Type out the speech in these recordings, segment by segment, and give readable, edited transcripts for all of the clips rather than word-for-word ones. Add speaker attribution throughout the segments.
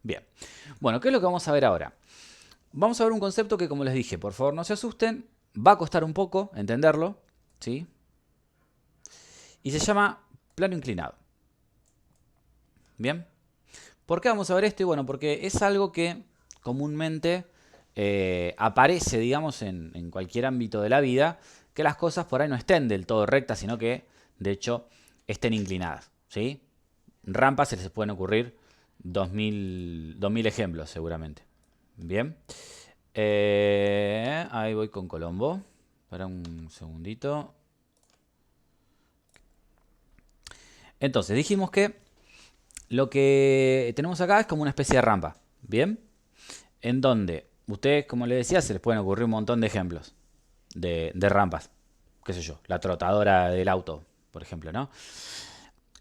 Speaker 1: Bien. Bueno, ¿qué es lo que vamos a ver ahora? Vamos a ver un concepto que, como les dije, por favor no se asusten, va a costar un poco entenderlo, ¿sí? Y se llama plano inclinado. Bien. ¿Por qué vamos a ver esto? Y bueno, porque es algo que comúnmente aparece, digamos, en cualquier ámbito de la vida, que las cosas por ahí no estén del todo rectas, sino que, de hecho, estén inclinadas, ¿sí? Rampas se les pueden ocurrir 2000 ejemplos, seguramente. Bien. Ahí voy con Colombo. Espera un segundito. Entonces, dijimos que lo que tenemos acá es como una especie de rampa. Bien. En donde ustedes, como les decía, se les pueden ocurrir un montón de ejemplos de rampas. Qué sé yo, la trotadora del auto, por ejemplo, ¿no?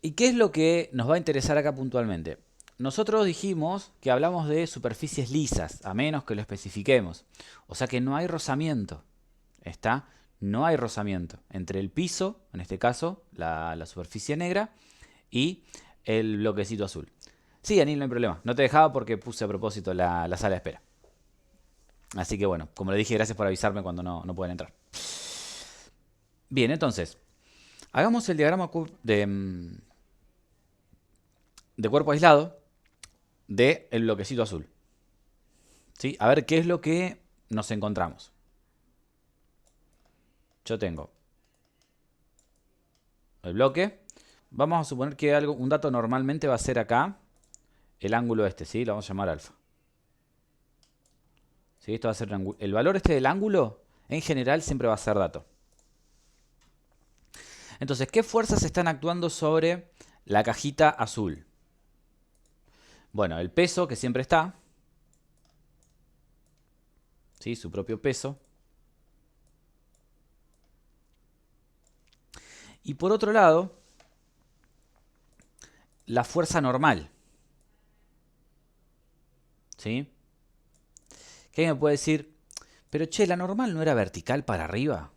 Speaker 1: ¿Y qué es lo que nos va a interesar acá puntualmente? Nosotros dijimos que hablamos de superficies lisas, a menos que lo especifiquemos. O sea que no hay rozamiento. ¿Está? No hay rozamiento entre el piso, en este caso, la superficie negra, y el bloquecito azul. Sí, Anil, no hay problema. No te dejaba porque puse a propósito la sala de espera. Así que bueno, como le dije, gracias por avisarme cuando no pueden entrar. Bien, entonces, hagamos el diagrama de cuerpo aislado del bloquecito azul. ¿Sí? A ver qué es lo que nos encontramos. Yo tengo el bloque. Vamos a suponer que un dato normalmente va a ser acá el ángulo este, ¿sí? Lo vamos a llamar alfa. ¿Sí? Esto va a ser el valor este del ángulo, en general, siempre va a ser dato. Entonces, ¿qué fuerzas están actuando sobre la cajita azul? Bueno, el peso, que siempre está, ¿sí? Su propio peso. Y por otro lado, la fuerza normal, ¿sí? Que alguien me puede decir, pero che, la normal no era vertical para arriba.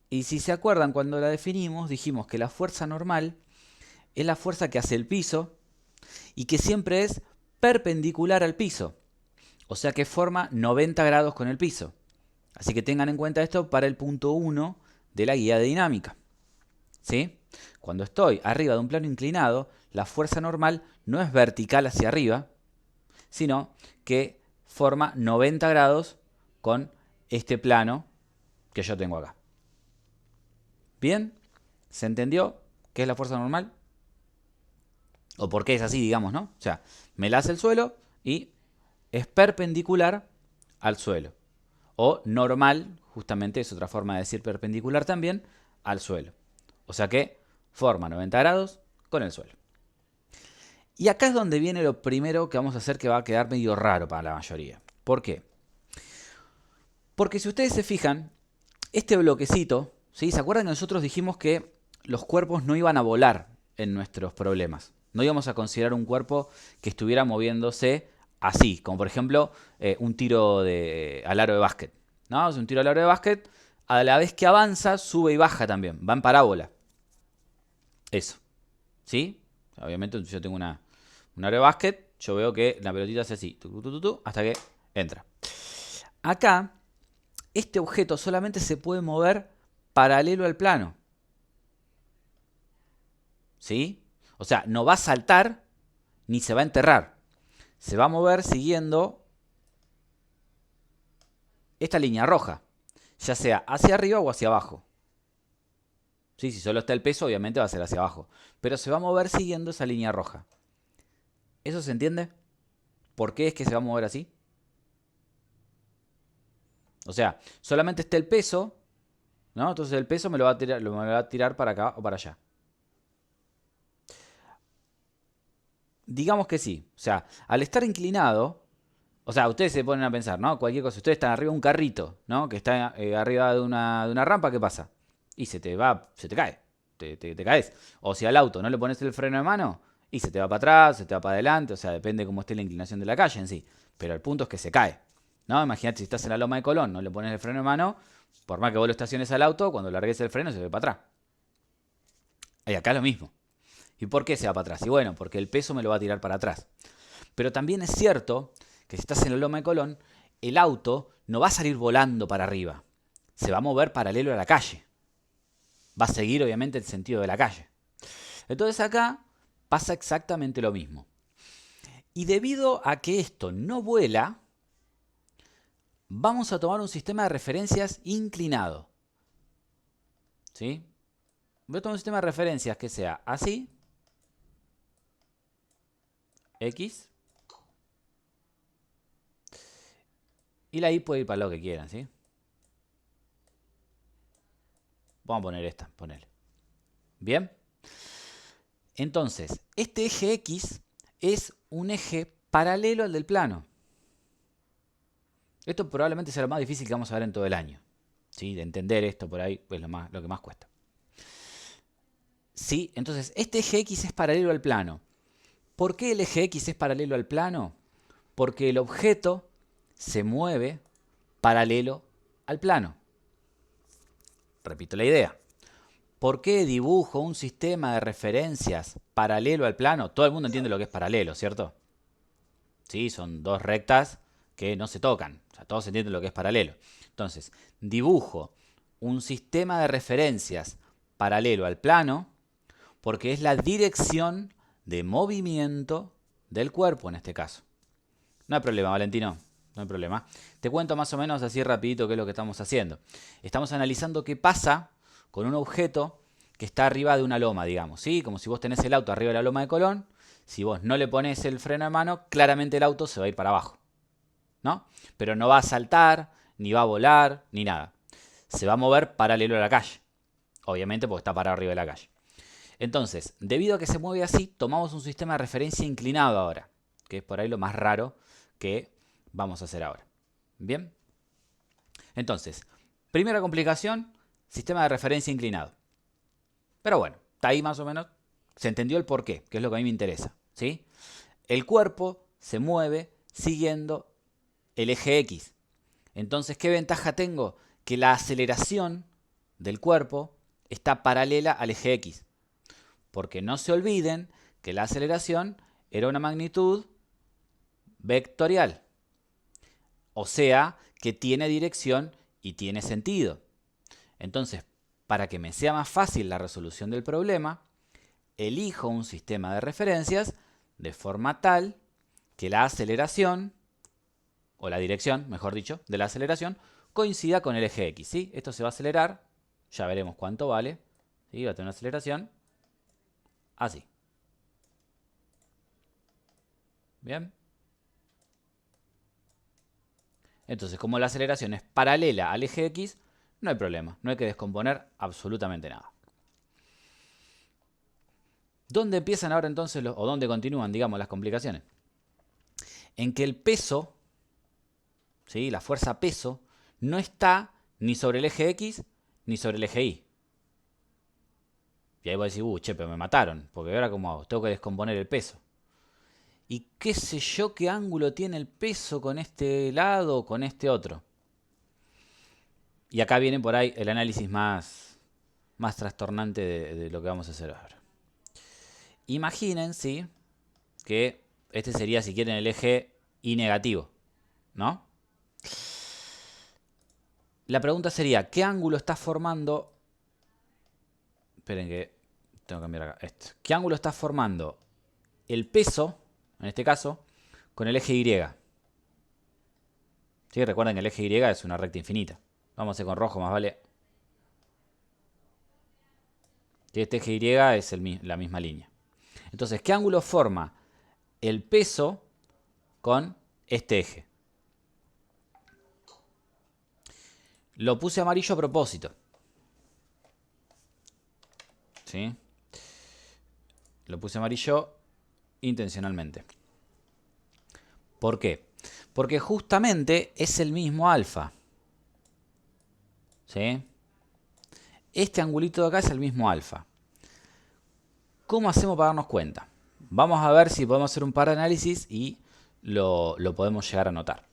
Speaker 1: Y si se acuerdan, cuando la definimos, dijimos que la fuerza normal es la fuerza que hace el piso y que siempre es perpendicular al piso. O sea que forma 90 grados con el piso. Así que tengan en cuenta esto para el punto 1 de la guía de dinámica. ¿Sí? Cuando estoy arriba de un plano inclinado, la fuerza normal no es vertical hacia arriba, sino que forma 90 grados con este plano que yo tengo acá. ¿Bien? ¿Se entendió qué es la fuerza normal? O por qué es así, digamos, ¿no? O sea, me la hace el suelo y es perpendicular al suelo. O normal, justamente es otra forma de decir perpendicular también, al suelo. O sea que forma 90 grados con el suelo. Y acá es donde viene lo primero que vamos a hacer que va a quedar medio raro para la mayoría. ¿Por qué? Porque si ustedes se fijan, este bloquecito, ¿sí? ¿Se acuerdan que nosotros dijimos que los cuerpos no iban a volar en nuestros problemas? No íbamos a considerar un cuerpo que estuviera moviéndose así, como por ejemplo un tiro al aro de básquet. ¿No? Es un tiro al aro de básquet, a la vez que avanza, sube y baja también, va en parábola. Eso. ¿Sí? Obviamente, si yo tengo un aro de básquet, yo veo que la pelotita hace así, hasta que entra. Acá, este objeto solamente se puede mover paralelo al plano. ¿Sí? O sea, no va a saltar ni se va a enterrar. Se va a mover siguiendo esta línea roja, ya sea hacia arriba o hacia abajo. ¿Sí? Si solo está el peso, obviamente va a ser hacia abajo. Pero se va a mover siguiendo esa línea roja. ¿Eso se entiende? ¿Por qué es que se va a mover así? O sea, solamente está el peso, ¿no? Entonces el peso me lo va a tirar para acá o para allá. Digamos que sí. O sea, al estar inclinado, o sea, ustedes se ponen a pensar, ¿no? Cualquier cosa. Ustedes están arriba de un carrito, ¿no? Que está arriba de una rampa, ¿qué pasa? Y se te cae. Te caes. O si al auto no le pones el freno de mano, y se te va para atrás, se te va para adelante. O sea, depende cómo esté la inclinación de la calle en sí. Pero el punto es que se cae. ¿No? Imagínate si estás en la loma de Colón, no le pones el freno de mano, por más que vos lo estaciones al auto, cuando largues el freno se ve para atrás. Y acá es lo mismo. ¿Y por qué se va para atrás? Y bueno, porque el peso me lo va a tirar para atrás. Pero también es cierto que si estás en la loma de Colón, el auto no va a salir volando para arriba. Se va a mover paralelo a la calle. Va a seguir obviamente el sentido de la calle. Entonces acá pasa exactamente lo mismo. Y debido a que esto no vuela, vamos a tomar un sistema de referencias inclinado. ¿Sí? Voy a tomar un sistema de referencias que sea así. X. Y la Y puede ir para lo que quieran, ¿sí? Vamos a poner esta, ponele. ¿Bien? Entonces, este eje X es un eje paralelo al del plano. Esto probablemente sea lo más difícil que vamos a ver en todo el año. ¿Sí? De entender esto por ahí es lo que más cuesta. ¿Sí? Entonces, este eje X es paralelo al plano. ¿Por qué el eje X es paralelo al plano? Porque el objeto se mueve paralelo al plano. Repito la idea. ¿Por qué dibujo un sistema de referencias paralelo al plano? Todo el mundo entiende lo que es paralelo, ¿cierto? Sí, son dos rectas que no se tocan. O sea, todos entienden lo que es paralelo. Entonces, dibujo un sistema de referencias paralelo al plano porque es la dirección de movimiento del cuerpo en este caso. No hay problema, Valentino. No hay problema. Te cuento más o menos así rapidito qué es lo que estamos haciendo. Estamos analizando qué pasa con un objeto que está arriba de una loma, digamos. ¿Sí? Como si vos tenés el auto arriba de la loma de Colón. Si vos no le pones el freno de mano, claramente el auto se va a ir para abajo. ¿No? Pero no va a saltar, ni va a volar, ni nada. Se va a mover paralelo a la calle. Obviamente porque está parado arriba de la calle. Entonces, debido a que se mueve así, tomamos un sistema de referencia inclinado ahora. Que es por ahí lo más raro que vamos a hacer ahora. ¿Bien? Entonces, primera complicación, sistema de referencia inclinado. Pero bueno, está ahí más o menos. Se entendió el porqué, que es lo que a mí me interesa. ¿Sí? El cuerpo se mueve siguiendo el eje X. Entonces, ¿qué ventaja tengo? Que la aceleración del cuerpo está paralela al eje X. Porque no se olviden que la aceleración era una magnitud vectorial. O sea, que tiene dirección y tiene sentido. Entonces, para que me sea más fácil la resolución del problema, elijo un sistema de referencias de forma tal que la aceleración, o la dirección, mejor dicho, de la aceleración, coincida con el eje X. ¿Sí? Esto se va a acelerar, ya veremos cuánto vale. ¿Sí? Va a tener una aceleración así. ¿Bien? Entonces, como la aceleración es paralela al eje X, no hay problema, no hay que descomponer absolutamente nada. ¿Dónde empiezan ahora entonces, o dónde continúan, digamos, las complicaciones? En que el peso, ¿sí? La fuerza peso, no está ni sobre el eje X ni sobre el eje Y. Y ahí voy a decir, che, pero me mataron, porque ahora ¿cómo hago? Tengo que descomponer el peso. Y qué sé yo qué ángulo tiene el peso con este lado o con este otro. Y acá viene por ahí el análisis más trastornante de lo que vamos a hacer ahora. Imaginen, ¿sí? Que este sería, si quieren, el eje Y negativo, ¿no? La pregunta sería, ¿qué ángulo está formando? Esperen que tengo que cambiar acá. Esto. ¿Qué ángulo está formando el peso, en este caso, con el eje Y? ¿Sí? Recuerden que el eje Y es una recta infinita. Vamos a hacer con rojo, más vale. Este eje Y es la misma línea. Entonces, ¿qué ángulo forma el peso con este eje? Lo puse amarillo a propósito. ¿Sí? Lo puse amarillo intencionalmente. ¿Por qué? Porque justamente es el mismo alfa. ¿Sí? Este angulito de acá es el mismo alfa. ¿Cómo hacemos para darnos cuenta? Vamos a ver si podemos hacer un par de análisis y lo podemos llegar a notar.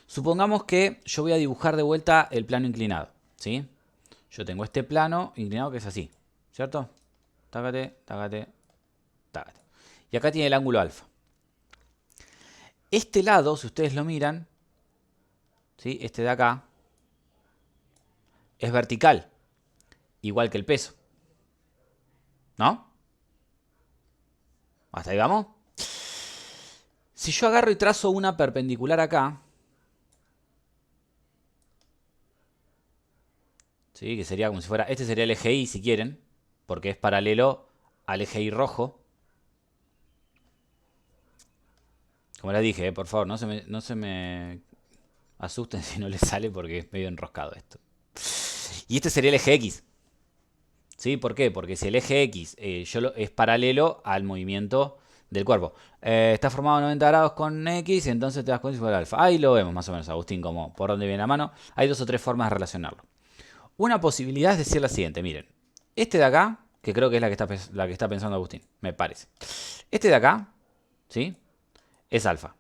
Speaker 1: Supongamos que yo voy a dibujar de vuelta el plano inclinado. ¿Sí? Yo tengo este plano inclinado que es así, ¿cierto? tácate, tácate, tácate. Y acá tiene el ángulo alfa. Este lado, si ustedes lo miran, ¿sí? Este de acá, es vertical, igual que el peso. ¿No? ¿Hasta ahí vamos? Si yo agarro y trazo una perpendicular acá, ¿sí? Que sería como si fuera, este sería el eje Y si quieren, porque es paralelo al eje Y rojo. Como les dije, por favor, no se me asusten si no les sale porque es medio enroscado esto. Y este sería el eje X. ¿Sí? ¿Por qué? Porque si el eje X es paralelo al movimiento del cuerpo. Está formado 90 grados con X y entonces te das cuenta si fuera alfa. Ahí lo vemos más o menos, Agustín, como por dónde viene la mano. Hay dos o tres formas de relacionarlo. Una posibilidad es decir la siguiente, miren. Este de acá, que creo que es la que está pensando Agustín, me parece. Este de acá, ¿sí? Es alfa.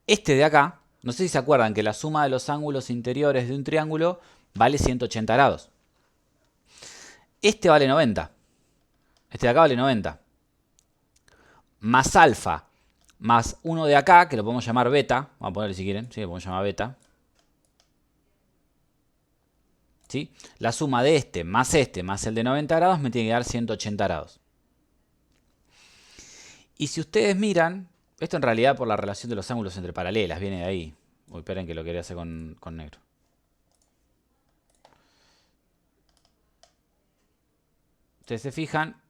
Speaker 1: Este de acá, no sé si se acuerdan que la suma de los ángulos interiores de un triángulo vale 180 grados. Este vale 90. Este de acá vale 90. Más alfa, más uno de acá, que lo podemos llamar beta. Vamos a ponerle si quieren, sí, lo podemos llamar beta. ¿Sí? La suma de este, más el de 90 grados, me tiene que dar 180 grados. Y si ustedes miran, esto en realidad por la relación de los ángulos entre paralelas, viene de ahí. Uy, esperen que lo quería hacer con negro. Ustedes se fijan.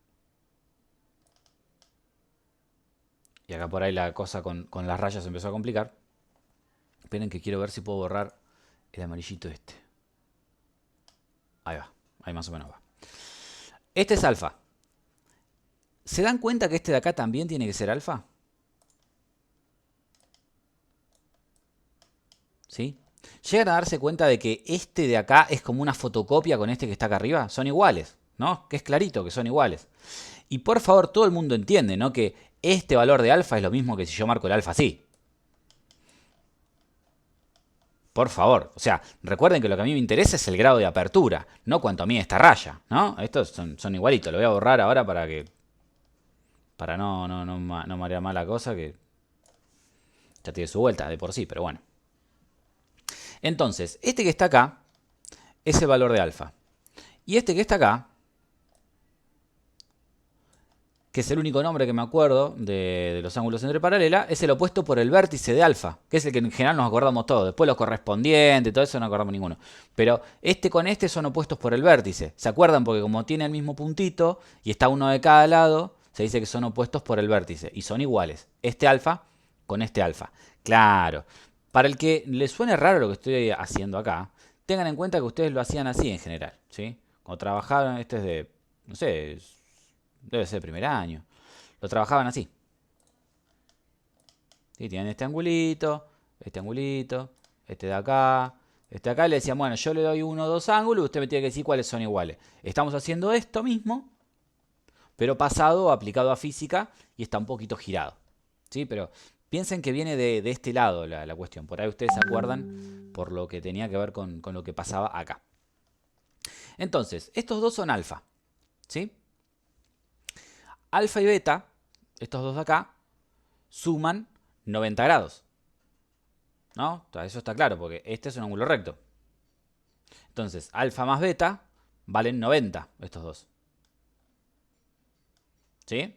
Speaker 1: Y acá por ahí la cosa con las rayas se empezó a complicar. Esperen que quiero ver si puedo borrar el amarillito este. Ahí va, ahí más o menos va. Este es alfa. ¿Se dan cuenta que este de acá también tiene que ser alfa? ¿Sí? ¿Llegan a darse cuenta de que este de acá es como una fotocopia con este que está acá arriba? Son iguales, ¿no? Que es clarito que son iguales. Y por favor, todo el mundo entiende, ¿no? Que este valor de alfa es lo mismo que si yo marco el alfa así. Por favor, o sea, recuerden que lo que a mí me interesa es el grado de apertura, no cuánto mide esta raya, ¿no? Estos son igualitos, lo voy a borrar ahora para no marear más la cosa, que ya tiene su vuelta de por sí, pero bueno. Entonces, este que está acá es el valor de alfa. Y este que está acá, que es el único nombre que me acuerdo de los ángulos entre paralelas, es el opuesto por el vértice de alfa, que es el que en general nos acordamos todos. Después los correspondientes, todo eso no acordamos ninguno. Pero este con este son opuestos por el vértice. ¿Se acuerdan? Porque como tiene el mismo puntito y está uno de cada lado, se dice que son opuestos por el vértice. Y son iguales. Este alfa con este alfa. Claro. Para el que le suene raro lo que estoy haciendo acá, tengan en cuenta que ustedes lo hacían así en general, ¿sí? Cuando trabajaban, este es de, no sé, debe ser el primer año. Lo trabajaban así. ¿Sí? Tienen este angulito, este de acá. Este de acá le decían, bueno, yo le doy uno o dos ángulos, usted me tiene que decir cuáles son iguales. Estamos haciendo esto mismo, pero pasado, aplicado a física, y está un poquito girado. ¿Sí? Pero piensen que viene de este lado la cuestión. Por ahí ustedes se acuerdan por lo que tenía que ver con lo que pasaba acá. Entonces, estos dos son alfa. ¿Sí? Alfa y beta, estos dos de acá, suman 90 grados. ¿No? Eso está claro, porque este es un ángulo recto. Entonces, alfa más beta valen 90, estos dos. ¿Sí?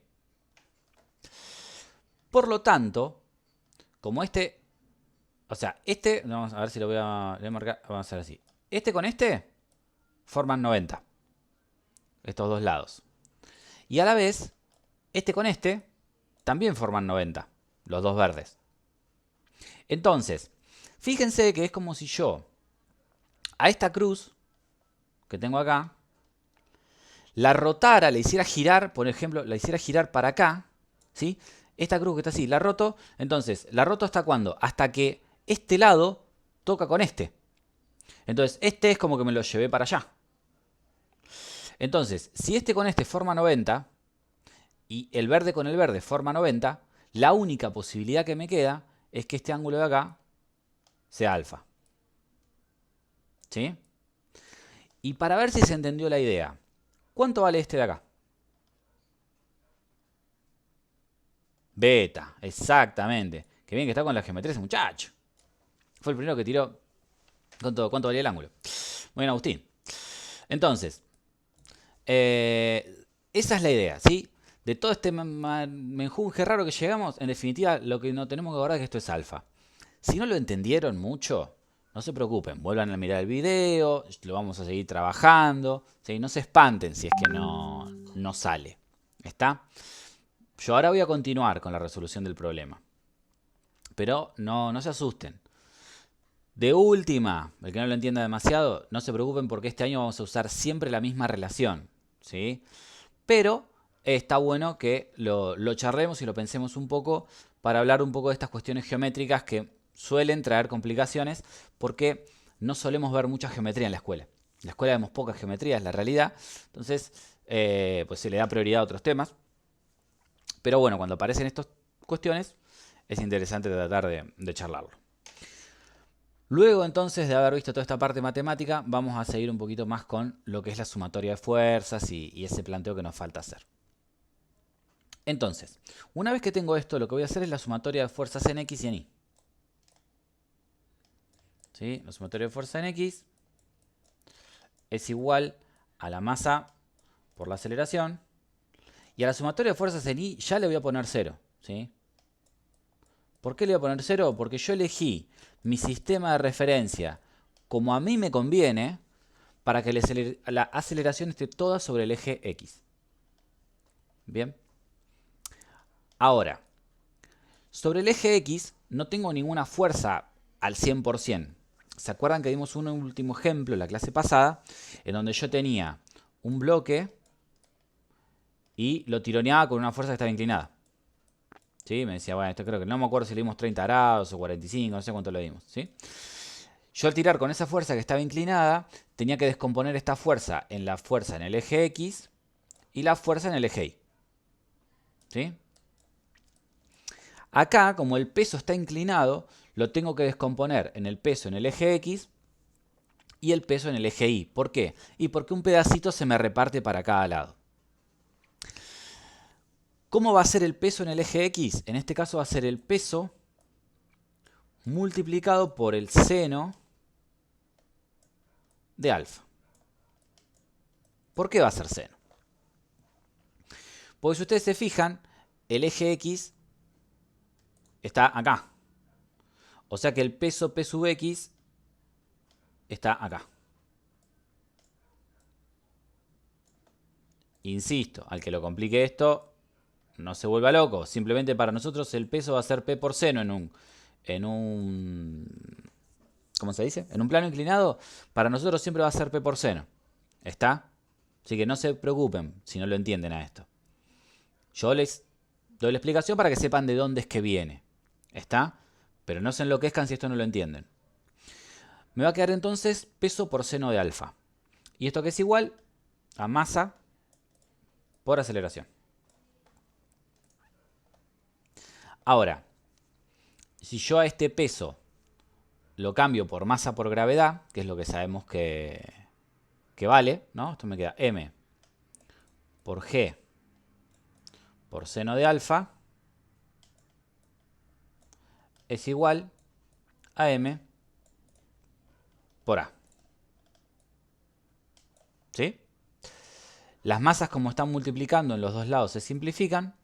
Speaker 1: Por lo tanto, como este... O sea, este... Vamos a ver si lo voy a marcar. Vamos a hacer así. Este con este forman 90. Estos dos lados. Y a la vez, este con este también forman 90. Los dos verdes. Entonces, fíjense que es como si yo a esta cruz que tengo acá la rotara, la hiciera girar, por ejemplo, la hiciera girar para acá, ¿sí? Esta cruz que está así, la roto. Entonces, ¿la roto hasta cuándo? Hasta que este lado toca con este. Entonces, este es como que me lo llevé para allá. Entonces, si este con este forma 90 y el verde con el verde forma 90, la única posibilidad que me queda es que este ángulo de acá sea alfa. ¿Sí? Y para ver si se entendió la idea, ¿cuánto vale este de acá? Beta, exactamente. Qué bien que está con la geometría ese muchacho. Fue el primero que tiró cuánto valía el ángulo. Muy bien, Agustín. Entonces, esa es la idea, ¿sí? De todo este menjunje raro que llegamos, en definitiva, lo que no tenemos que acordar es que esto es alfa. Si no lo entendieron mucho, no se preocupen, vuelvan a mirar el video, lo vamos a seguir trabajando, ¿sí? No se espanten si es que no sale. ¿Está? Yo ahora voy a continuar con la resolución del problema. Pero no se asusten. De última, el que no lo entienda demasiado, no se preocupen porque este año vamos a usar siempre la misma relación, ¿sí? Pero está bueno que lo charlemos y lo pensemos un poco para hablar un poco de estas cuestiones geométricas que suelen traer complicaciones porque no solemos ver mucha geometría en la escuela. En la escuela vemos poca geometría, es la realidad. Entonces, pues se le da prioridad a otros temas. Pero bueno, cuando aparecen estas cuestiones, es interesante tratar de charlarlo. Luego entonces de haber visto toda esta parte matemática, vamos a seguir un poquito más con lo que es la sumatoria de fuerzas y ese planteo que nos falta hacer. Entonces, una vez que tengo esto, lo que voy a hacer es la sumatoria de fuerzas en X y en Y. ¿Sí? La sumatoria de fuerza en X es igual a la masa por la aceleración. Y a la sumatoria de fuerzas en Y ya le voy a poner 0. ¿Sí? ¿Por qué le voy a poner 0? Porque yo elegí mi sistema de referencia como a mí me conviene para que la aceleración esté toda sobre el eje X. Bien. Ahora, sobre el eje X no tengo ninguna fuerza al 100%. ¿Se acuerdan que dimos un último ejemplo en la clase pasada? En donde yo tenía un bloque y lo tironeaba con una fuerza que estaba inclinada. ¿Sí? Me decía, bueno, esto creo que no me acuerdo si le dimos 30 grados o 45, no sé cuánto le dimos. ¿Sí? Yo al tirar con esa fuerza que estaba inclinada, tenía que descomponer esta fuerza en la fuerza en el eje X y la fuerza en el eje Y. ¿Sí? Acá, como el peso está inclinado, lo tengo que descomponer en el peso en el eje X y el peso en el eje Y. ¿Por qué? Y porque un pedacito se me reparte para cada lado. ¿Cómo va a ser el peso en el eje X? En este caso va a ser el peso multiplicado por el seno de alfa. ¿Por qué va a ser seno? Porque si ustedes se fijan, el eje X está acá. O sea que el peso P sub X está acá. Insisto, al que lo complique esto, no se vuelva loco. Simplemente para nosotros el peso va a ser P por seno en un ¿cómo se dice? En un plano inclinado, para nosotros siempre va a ser P por seno. ¿Está? Así que no se preocupen si no lo entienden a esto. Yo les doy la explicación para que sepan de dónde es que viene. ¿Está? Pero no se enloquezcan si esto no lo entienden. Me va a quedar entonces peso por seno de alfa. ¿Y esto que es igual? A masa por aceleración. Ahora, si yo a este peso lo cambio por masa por gravedad, que es lo que sabemos que vale, ¿no? Esto me queda m por g por seno de alfa es igual a m por a. ¿Sí? Las masas, como están multiplicando en los dos lados, se simplifican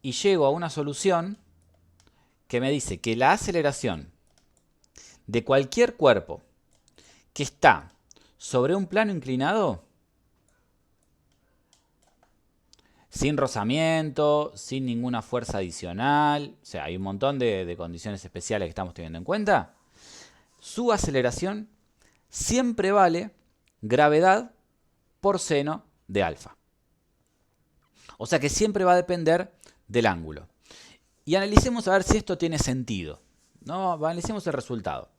Speaker 1: y llego a una solución que me dice que la aceleración de cualquier cuerpo que está sobre un plano inclinado, sin rozamiento, sin ninguna fuerza adicional, o sea, hay un montón de condiciones especiales que estamos teniendo en cuenta, su aceleración siempre vale gravedad por seno de alfa. O sea que siempre va a depender del ángulo. Y analicemos a ver si esto tiene sentido. ¿No? Analicemos el resultado.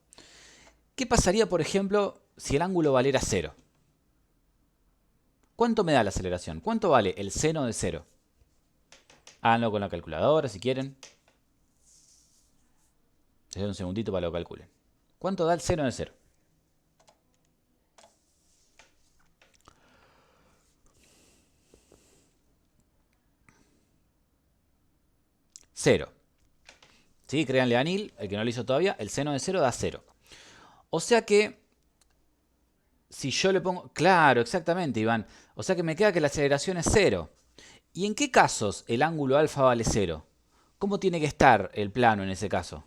Speaker 1: ¿Qué pasaría, por ejemplo, si el ángulo valiera 0? ¿Cuánto me da la aceleración? ¿Cuánto vale el seno de 0? Háganlo con la calculadora si quieren. Les doy un segundito para que lo calculen. ¿Cuánto da el seno de 0? 0. ¿Sí? Créanle a Anil, el que no lo hizo todavía, el seno de 0 da 0. O sea que, si yo le pongo... Claro, exactamente, Iván. O sea que me queda que la aceleración es 0. ¿Y en qué casos el ángulo alfa vale 0? ¿Cómo tiene que estar el plano en ese caso?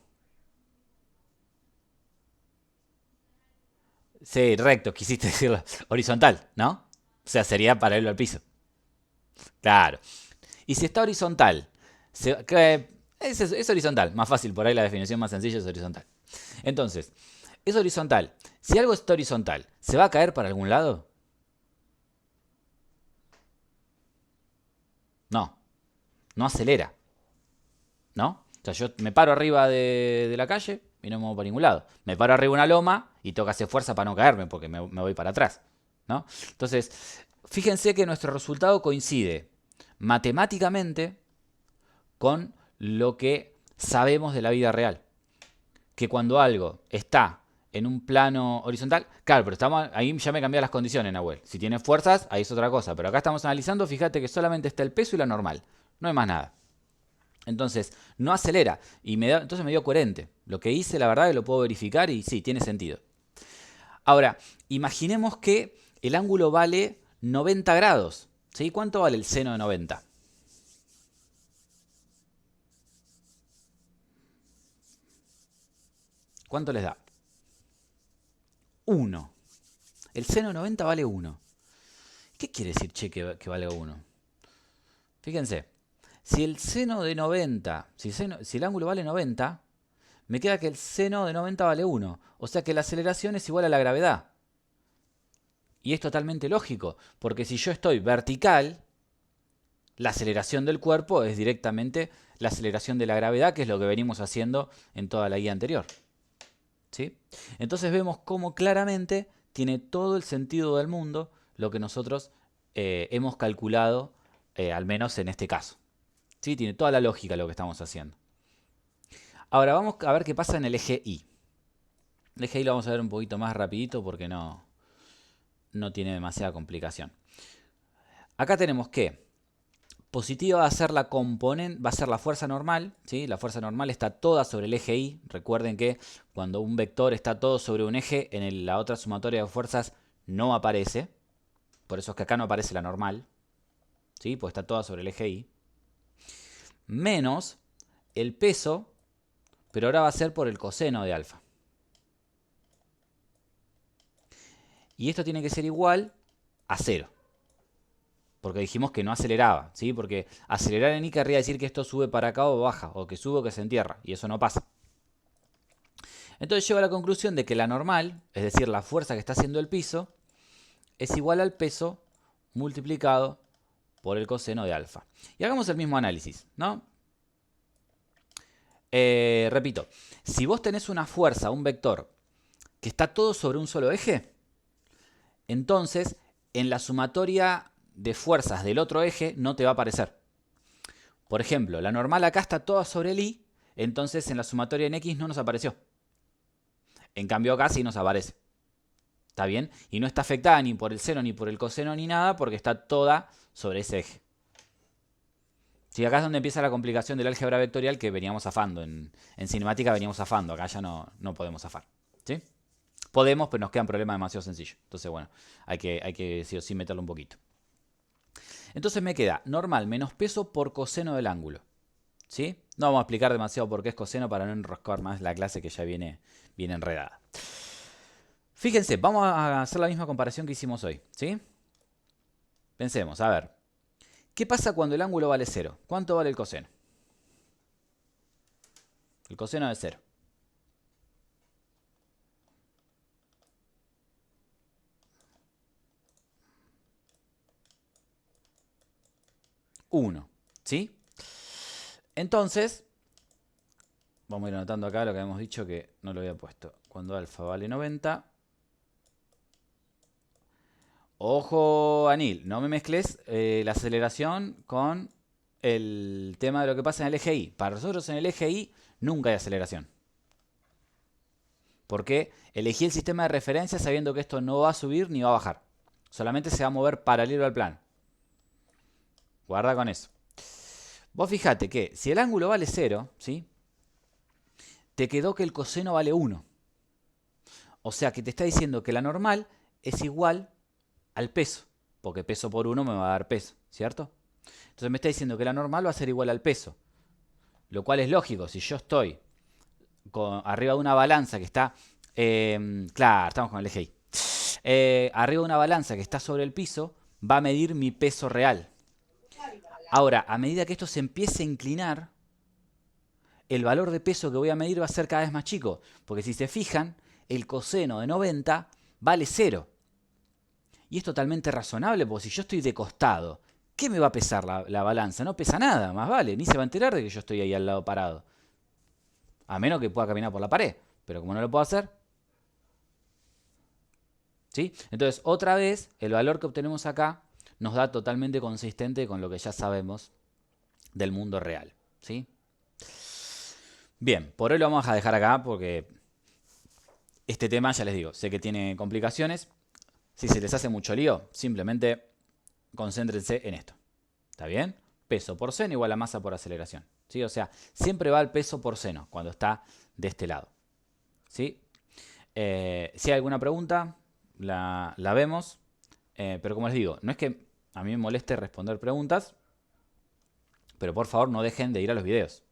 Speaker 1: Sí, recto, quisiste decirlo. Horizontal, ¿no? O sea, sería paralelo al piso. Claro. Y si está horizontal, es horizontal. Más fácil, por ahí la definición más sencilla es horizontal. Entonces, es horizontal. Si algo está horizontal, ¿se va a caer para algún lado? No, no acelera, ¿no? O sea, yo me paro arriba de la calle y no me muevo para ningún lado. Me paro arriba de una loma y tengo que hacer fuerza para no caerme porque me voy para atrás, ¿no? Entonces, fíjense que nuestro resultado coincide matemáticamente con lo que sabemos de la vida real. Que cuando algo está en un plano horizontal, claro, pero estamos ahí ya me cambian las condiciones, Nahuel. Si tiene fuerzas, ahí es otra cosa. Pero acá estamos analizando, fíjate que solamente está el peso y la normal. No hay más nada. Entonces, no acelera. Entonces me dio coherente. Lo que hice, la verdad, que lo puedo verificar y sí, tiene sentido. Ahora, imaginemos que el ángulo vale 90 grados. ¿Sí? ¿Cuánto vale el seno de 90? ¿Cuánto les da? 1. El seno de 90 vale 1. ¿Qué quiere decir, che, que vale 1? Fíjense, si el seno de 90, si el ángulo vale 90, me queda que el seno de 90 vale 1. O sea que la aceleración es igual a la gravedad. Y es totalmente lógico, porque si yo estoy vertical, la aceleración del cuerpo es directamente la aceleración de la gravedad, que es lo que venimos haciendo en toda la guía anterior. ¿Sí? Entonces vemos cómo claramente tiene todo el sentido del mundo lo que nosotros hemos calculado, al menos en este caso. ¿Sí? Tiene toda la lógica lo que estamos haciendo. Ahora vamos a ver qué pasa en el eje Y. El eje Y lo vamos a ver un poquito más rapidito porque no tiene demasiada complicación. Acá tenemos que positiva va a ser la componente, va a ser la fuerza normal, ¿sí? La fuerza normal está toda sobre el eje Y. Recuerden que cuando un vector está todo sobre un eje, la otra sumatoria de fuerzas no aparece. Por eso es que acá no aparece la normal, ¿sí? Pues está toda sobre el eje Y. Menos el peso, pero ahora va a ser por el coseno de alfa. Y esto tiene que ser igual a 0. Porque dijimos que no aceleraba, ¿sí? Porque acelerar en Y querría decir que esto sube para acá o baja, o que sube o que se entierra, y eso no pasa. Entonces llego a la conclusión de que la normal, es decir, la fuerza que está haciendo el piso, es igual al peso multiplicado por el coseno de alfa. Y hagamos el mismo análisis, ¿no? Repito, si vos tenés una fuerza, un vector, que está todo sobre un solo eje, entonces en la sumatoria de fuerzas del otro eje no te va a aparecer. Por ejemplo, la normal acá está toda sobre el Y, entonces en la sumatoria en X no nos apareció. En cambio acá sí nos aparece. ¿Está bien? Y no está afectada ni por el seno ni por el coseno ni nada porque está toda sobre ese eje. Sí, acá es donde empieza la complicación del álgebra vectorial que veníamos zafando. En cinemática veníamos zafando, acá ya no podemos zafar. ¿Sí? Podemos, pero nos queda un problema demasiado sencillo. Entonces, bueno, hay que sí o sí meterlo un poquito. Entonces me queda normal menos peso por coseno del ángulo. ¿Sí? No vamos a explicar demasiado por qué es coseno para no enroscar más la clase que ya viene enredada. Fíjense, vamos a hacer la misma comparación que hicimos hoy. ¿Sí? Pensemos, a ver. ¿Qué pasa cuando el ángulo vale 0? ¿Cuánto vale el coseno? El coseno de 0. 1. ¿Sí? Entonces, vamos a ir anotando acá lo que habíamos dicho que no lo había puesto. Cuando alfa vale 90. Ojo, Anil, no me mezcles la aceleración con el tema de lo que pasa en el eje Y. Para nosotros en el eje Y nunca hay aceleración. Porque elegí el sistema de referencia sabiendo que esto no va a subir ni va a bajar. Solamente se va a mover paralelo al plano. Guarda con eso. Vos fijate que si el ángulo vale 0, ¿sí? Te quedó que el coseno vale 1. O sea que te está diciendo que la normal es igual al peso, porque peso por 1 me va a dar peso, ¿cierto? Entonces me está diciendo que la normal va a ser igual al peso, lo cual es lógico. Si yo estoy arriba de una balanza que está... claro, estamos con el eje ahí. Arriba de una balanza que está sobre el piso, va a medir mi peso real. Ahora, a medida que esto se empiece a inclinar, el valor de peso que voy a medir va a ser cada vez más chico. Porque si se fijan, el coseno de 90 vale 0. Y es totalmente razonable, porque si yo estoy de costado, ¿qué me va a pesar la balanza? No pesa nada, más vale. Ni se va a enterar de que yo estoy ahí al lado parado. A menos que pueda caminar por la pared. Pero como no lo puedo hacer... ¿Sí? Entonces, otra vez, el valor que obtenemos acá nos da totalmente consistente con lo que ya sabemos del mundo real. ¿Sí? Bien, por hoy lo vamos a dejar acá porque este tema, ya les digo, sé que tiene complicaciones. Si se les hace mucho lío, simplemente concéntrense en esto. ¿Está bien? Peso por seno igual a masa por aceleración. ¿Sí? O sea, siempre va el peso por seno cuando está de este lado. ¿Sí? Si hay alguna pregunta, la vemos. Pero como les digo, no es que a mí me moleste responder preguntas, pero por favor no dejen de ir a los videos.